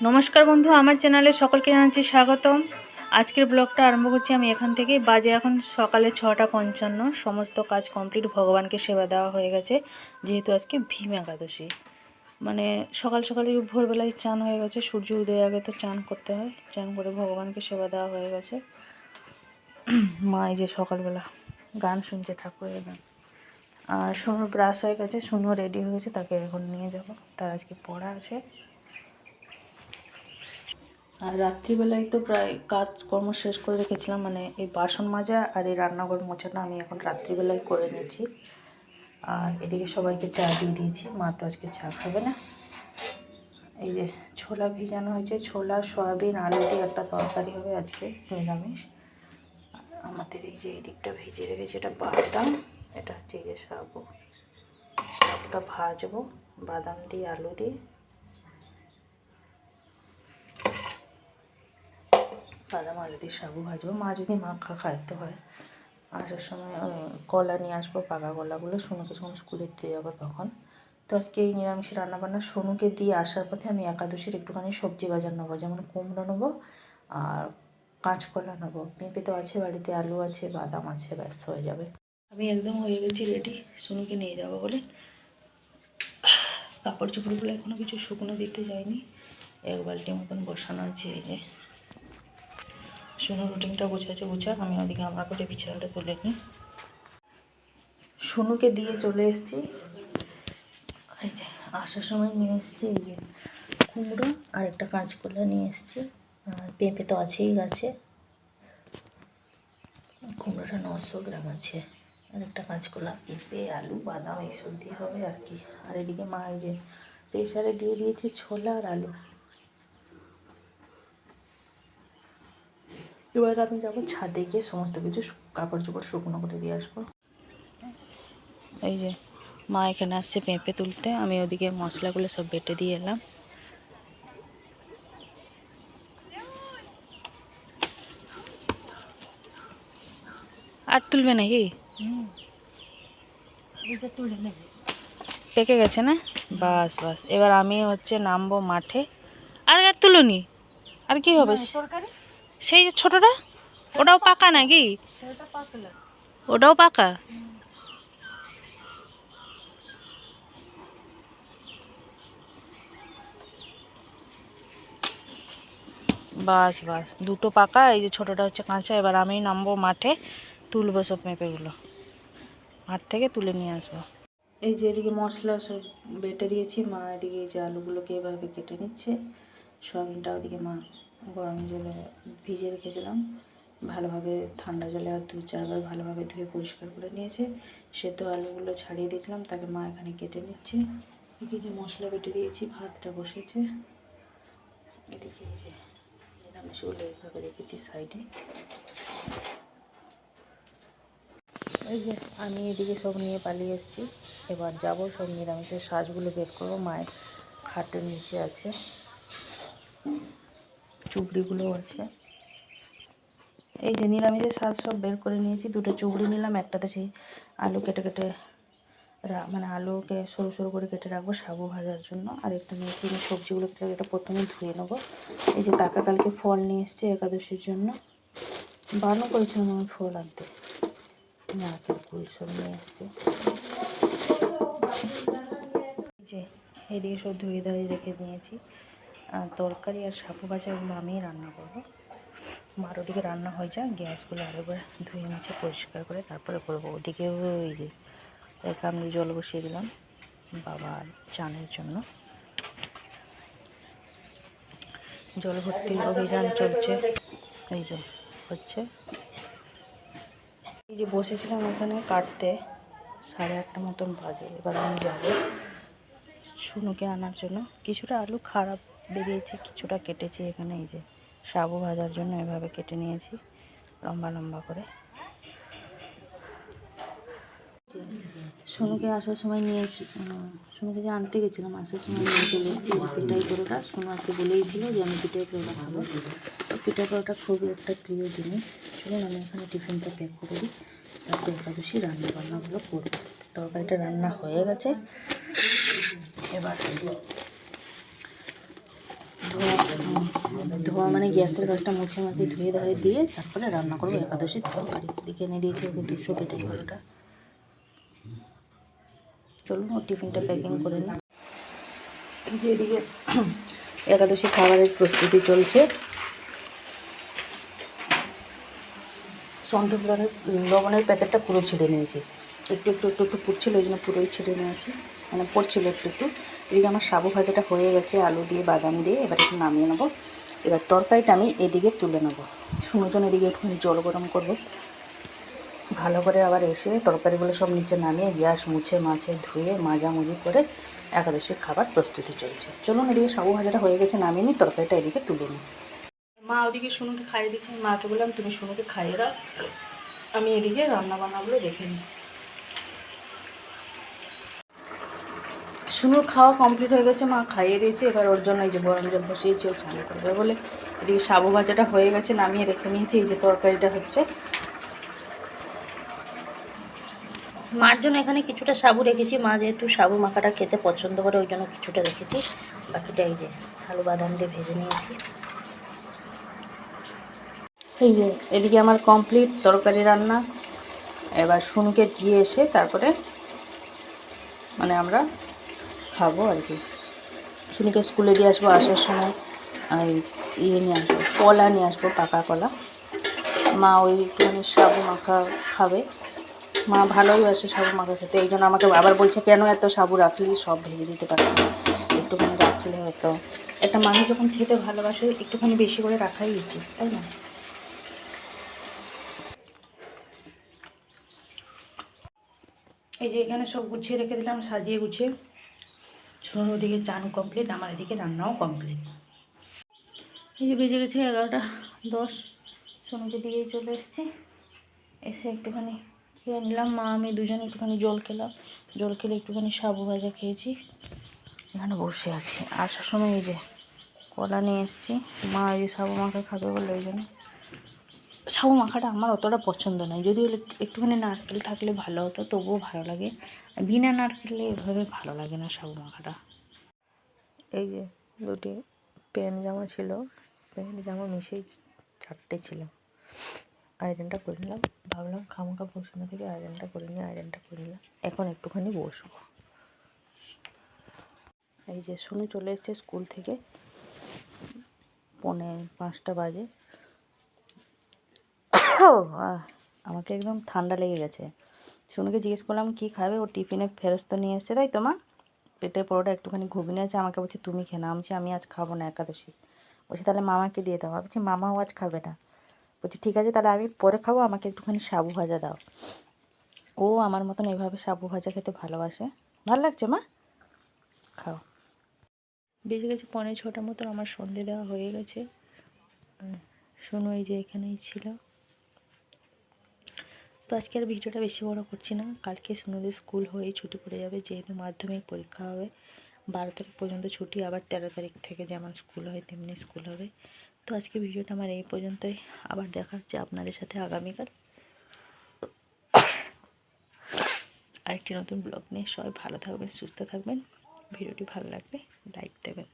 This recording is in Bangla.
নমস্কার বন্ধু, আমার চ্যানেলে সকলকে জানাচ্ছি স্বাগতম। আজকের ব্লগটা আরম্ভ করছি আমি এখান থেকে। বাজে এখন সকালে 6:55। সমস্ত কাজ কমপ্লিট, ভগবানকে সেবা দেওয়া হয়ে গেছে। যেহেতু আজকে ভীম একাদশী, মানে সকাল সকালে ভোরবেলায় চান হয়ে গেছে। সূর্য উদয়ের আগে তো চান করতে হয়। চান করে ভগবানকে সেবা দেওয়া হয়ে গেছে। মা এই যে সকালবেলা গান শুনছে, ঠাকুরের গান। আর সোনুর ব্রাশ হয়ে গেছে, সোনু রেডি হয়ে গেছে, তাকে এখন নিয়ে যাব। তার আজকে পড়া আছে। আর রাত্রিবেলায় তো প্রায় কাজকর্ম শেষ করে রেখেছিলাম, মানে এই বাসন মাজা আর এই রান্নাঘর মোছাটা আমি এখন রাত্রিবেলায় করে নিয়েছি। আর এদিকে সবাইকে চা দিয়ে দিয়েছি। মা তো আজকে চা খাবে না। এই যে ছোলা ভিজানো হয়েছে, ছোলা সয়াবিন আলু দিয়ে একটা তরকারি হবে আজকে, নিরামিষ। আমাদের এই যে এই দিকটা ভিজিয়ে রেখেছি, এটা বাদাম, এটা হচ্ছে এই যে সাবুটা ভাজবো বাদাম দিয়ে আলু দিয়ে। বাদাম আলু দিয়ে সাবু ভাজবো। মা যদি মাখা খায় তো হয়। আসার সময় কলা নিয়ে আসবো, পাকা কলাগুলো। সোনুকে যখন স্কুলে দিতে যাবো তখন। তো আজকে এই নিরামিষ রান্নাবান্না। সোনুকে দিয়ে আসার পথে আমি একাদশীর একটুখানি সবজি বাজার নেবো, যেমন কুমড়ো নেবো আর কাঁচকলা নেবো। পেঁপে তো আছে বাড়িতে, আলু আছে, বাদাম আছে, ব্যাস হয়ে যাবে। আমি একদম হয়ে গেছি রেডি সোনুকে নিয়ে যাবো বলে। কাপড় চোপড়গুলো এখনও কিছু শুকনো দিতে যায়নি, এক বালতি মতন বসানো আছে। এই যে সোনুর রুটিনটা গুছাচ্ছে, গুছাক, আমি ওদিকে আমার করে বিছানাটা তুলে নিই। সোনুকে দিয়ে চলে এসেছি। এই যে আসার সময় নিয়ে এসেছি এই যে কুমড়ো আর একটা কাঁচকলা নিয়ে এসেছি। আর পেঁপে তো আছেই গাছে। কুমড়োটা 900 গ্রাম আছে, আর একটা কাঁচকলা, পেঁপে, আলু, বাদাম এইসব দিয়ে হবে আর কি। আর এদিকে মা এই যে প্রেশারে দিয়ে দিয়েছে ছোলা আর আলু। এবার আমি যাবো ছাদে গিয়ে সমস্ত কিছু কাপড় চোপড় শুকনো করে দিয়ে আসবো। এই যে মা এখানে আসছে পেঁপে তুলতে, আমি ওদিকে মশলাগুলো সব বেটে দিয়ে এলাম। আর তুলবে নাকি? পেকে গেছে না? বাস বাস, এবার আমি হচ্ছে নামবো মাঠে। আর তুলুনি, আর কি হবে? সেই যে ছোটটা, ওটাও পাকা নাকি? ওটাও পাকা? বাস বাস, দুটো পাকা, এই যে ছোটোটা হচ্ছে কাঁচা। এবার আমি নামবো মাঠে, তুলবো সব পেঁপেগুলো, মাঠ থেকে তুলে নিয়ে আসবো। এই যে এদিকে মশলা সব বেটে দিয়েছি। মা এদিকে এই যে আলুগুলোকে এভাবে কেটে নিচ্ছে। সয়াবিনটা ওদিকে মা গরম জলে ভিজিয়ে রেখেছিলাম, ভালোভাবে ঠান্ডা জলে আর 2-4 বার ভালোভাবে ধুয়ে পরিষ্কার করে নিয়েছে। সেদ্ধ আলুগুলো ছাড়িয়ে দিয়েছিলাম, তাকে মা এখানে কেটে নিচ্ছে। এদিকে যে মশলা বেটে দিয়েছি, ভাতটা বসেছে। এদিকে এই যে নিরামিষগুলো এইভাবে রেখেছি সাইডে। এই যে আমি এদিকে সব নিয়ে পালিয়ে এসেছি। এবার যাব সব নিরামিষের সাজগুলো বের করবো। মায়ের খাটের নিচে আছে, চুবড়িগুলোও আছে। এই যে নিরামিষের সাজ সব বের করে নিয়েছি। 2টো চুবড়ি নিলাম, একটাতে সেই আলু কেটে কেটে মানে আলুকে সরু সরু করে কেটে রাখবো সাবু ভাজার জন্য। আর একটা নিয়েছি সবজিগুলো কেটে, এটা প্রথমে ধুয়ে নেবো। এই যে কাকা কালকে ফল নিয়ে এসছে একাদশীর জন্য, বারণ করেছিলাম আমি ফল আনতে, নারকেল কুল সব নিয়ে এসছে। যে এইদিকে সব ধুয়ে ধুয়ে রেখে দিয়েছি। আর তরকারি আর সাবু ভাজা এগুলো আমিই রান্না করবো। মার ওদিকে রান্না হয়ে যায়, গ্যাসগুলো আরেকবার ধুয়ে মুছে পরিষ্কার করে তারপরে করবো। ওদিকেও ওই যে আমি জল বসিয়ে দিলাম বাবার চানের জন্য। জল ভর্তি অভিযান চলছে। এই যে হচ্ছে, এই যে বসেছিলাম এখানে কাটতে, 8:30 মতন বাজে। এবার আমি যাবো সোনুকে আনার জন্য। কিছুটা আলু খারাপ বেরিয়েছে, কিছুটা কেটেছি এখানে এই যে সাবু ভাজার জন্য, এভাবে কেটে নিয়েছি লম্বা লম্বা করে। সোনুকে আসার সময় নিয়েছি, সোনুকে যে আনতে গেছিলাম আসার সময় নিয়ে চলে এসেছি যে পিঠাই পরোটা। সোনু আজকে বলেইছিল যে আমি পিঠাই পরোটা খাবো। তো পিঠা পরোটা খুবই একটা প্রিয় জিনিস। চলুন আমি এখানে টিফিনটা প্যাক করে দিই, তারপর একাদশী রান্না বান্নাগুলো করবো। তরকারিটা রান্না হয়ে গেছে, এবার ধোয়া মানে গ্যাসের গাছটা মুছে মাছে ধুয়ে ধায়ে দিয়ে তারপরে রান্না করবো একাদশীর তরকারি। এদিকে এনে দিয়েছি ওকে 200 পেটাই পরোটা। চলুন ওর টিফিনটা প্যাকিং করে নিই। যে এদিকে একাদশী খাবারের প্রস্তুতি চলছে। সন্তুলনের লবণের প্যাকেটটা পুরো ছিঁড়ে নিয়েছি, একটু একটু একটু একটু পুড়ছিল, ওই জন্য পুরোই ছিঁড়ে নিয়েছি, মানে পড়ছিল একটু একটু। এদিকে আমার সাবু ভাজাটা হয়ে গেছে আলু দিয়ে বাদাম দিয়ে, এবার একটু নামিয়ে নেবো। এবার তরকারিটা আমি এদিকে তুলে নেবো। সুনোজন এদিকে একটুখানি জল গরম করবো ভালো করে, আবার এসে তরকারিগুলো সব নিচে নামিয়ে গ্যাস মুছে মাছে ধুয়ে মাজামুজি করে একাদশীর খাবার প্রস্তুতি চলছে। চলুন এদিকে সাবু ভাজাটা হয়ে গেছে, নামিয়ে নিই, তরকারিটা এদিকে তুলে নিই। মা ওদিকে সুনুকে খাইয়ে দিচ্ছেন, মাকে বললাম তুমি সুনুকে খাইয়ে দাও, আমি এদিকে রান্নাবান্নাগুলো দেখে নিই। সুনুর খাওয়া কমপ্লিট হয়ে গেছে, মা খাইয়ে দিয়েছে। এবার ওর জন্য এই যে গরম জল বসিয়েছি, ও চান করবে বলে। এদিকে সাবু ভাজাটা হয়ে গেছে, নামিয়ে রেখে নিয়েছি। এই যে তরকারিটা হচ্ছে, মার জন্য এখানে কিছুটা সাবু রেখেছি। মা যেহেতু সাবু মাখাটা খেতে পছন্দ করে, ওই জন্য কিছুটা রেখেছি। বাকিটা এই যে আলু বাদাম দিয়ে ভেজে নিয়েছি। এই যে এদিকে আমার কমপ্লিট তরকারি রান্না। এবার সুনুকে দিয়ে এসে তারপরে মানে আমরা খাবো আর কি। সুনুকে স্কুলে দিয়ে আসবো, আসার সময় নিয়ে আসবো, কলা নিয়ে আসবো, পাকা কলা। মা ওই একটুখানি সাবু মাখা খাবে, মা ভালোই বাসে সাবু মাখা খেতে, এই জন্য আমাকে আবার বলছে কেন এত সাবু রাখলি, সব ভেজে দিতে পারতাম, একটুখানি রাখলে হতো। একটা মানুষ যখন খেতে ভালোবাসে একটুখানি বেশি করে রাখাই উচিত, তাই না? এই যে এখানে সব গুছিয়ে রেখে দিলাম, সাজিয়ে গুছিয়ে। সোনুর ওদিকে চান কমপ্লিট, আমার এদিকে রান্নাও কমপ্লিট। এই যে বেজে গেছে 11:10, সোনুকে দিয়েই চলে এসেছি। এসে একটুখানি খেয়ে নিলাম, মা আমি দুজনে একটুখানি জল খেলাম। জল খেলে একটুখানি সাবু ভাজা খেয়েছি, এখানে বসে আছি। আসার সময় এই যে কলা নিয়ে এসেছি, মা এই যে সাবু মাখা খাবে বলে ওই জন্য। সাবু মাখাটা আমার অতটা পছন্দ নয়, যদিও একটুখানি নারকেল থাকলে ভালো হতো, তবুও ভালো লাগে। বিনা নারকেলে এভাবে ভালো লাগে না সাবু মাখাটা। এই যে দুটি প্যান্ট জামা ছিল, প্যান্ট জামা মিশিয়ে 4টে ছিল। আয়রনটা করে নিলাম, ভাবলাম খামোখা বসে না থেকে আয়রনটা করে নিই, আয়রনটা করে নিলাম। এখন একটুখানি বসবো। এই যে শুনে চলে এসছে স্কুল থেকে, 4:45 বাজে। আমাকে একদম ঠান্ডা লেগে গেছে। শুনুকে জিজ্ঞেস করলাম কী খাবে, ও টিফিনে ফেরস্ত নিয়ে এসছে, তাই তো মা? পেটে পরোটা একটুখানি ঘুগনি আছে, আমাকে বলছে তুমি খেয়ে নাও। আমি আজ খাবো না, একাদশী। বলছি তাহলে মামাকে দিয়ে দাও। ভাবছি মামাও আজ খাবে না। বলছি ঠিক আছে তাহলে আমি পরে খাবো, আমাকে একটুখানি সাবু ভাজা দাও। ও আমার মতন এইভাবে সাবু ভাজা খেতে ভালোবাসে। ভালো লাগছে মা, খাও। বেজে গেছে 5:45 মতন, আমার সন্ধে দেওয়া হয়ে গেছে। শোনো এই যে এখানেই ছিল। তো আজকে আর ভিডিওটা বেশি বড় করছি না, কালকে সোনুদের স্কুল হয়েই ছুটি পড়ে যাবে, যেহেতু মাধ্যমিক পরীক্ষা হবে। 12 তারিখ পর্যন্ত ছুটি, আবার 13 তারিখ থেকে যেমন স্কুল হয় তেমনি স্কুল হবে। তো আজকে ভিডিওটা আমার এই পর্যন্তই, আবার দেখা হচ্ছে আপনাদের সাথে আগামীকাল আরেকটি নতুন ব্লগ নিয়ে। সবাই ভালো থাকবেন, সুস্থ থাকবেন। ভিডিওটি ভালো লাগলে লাইক দেবেন।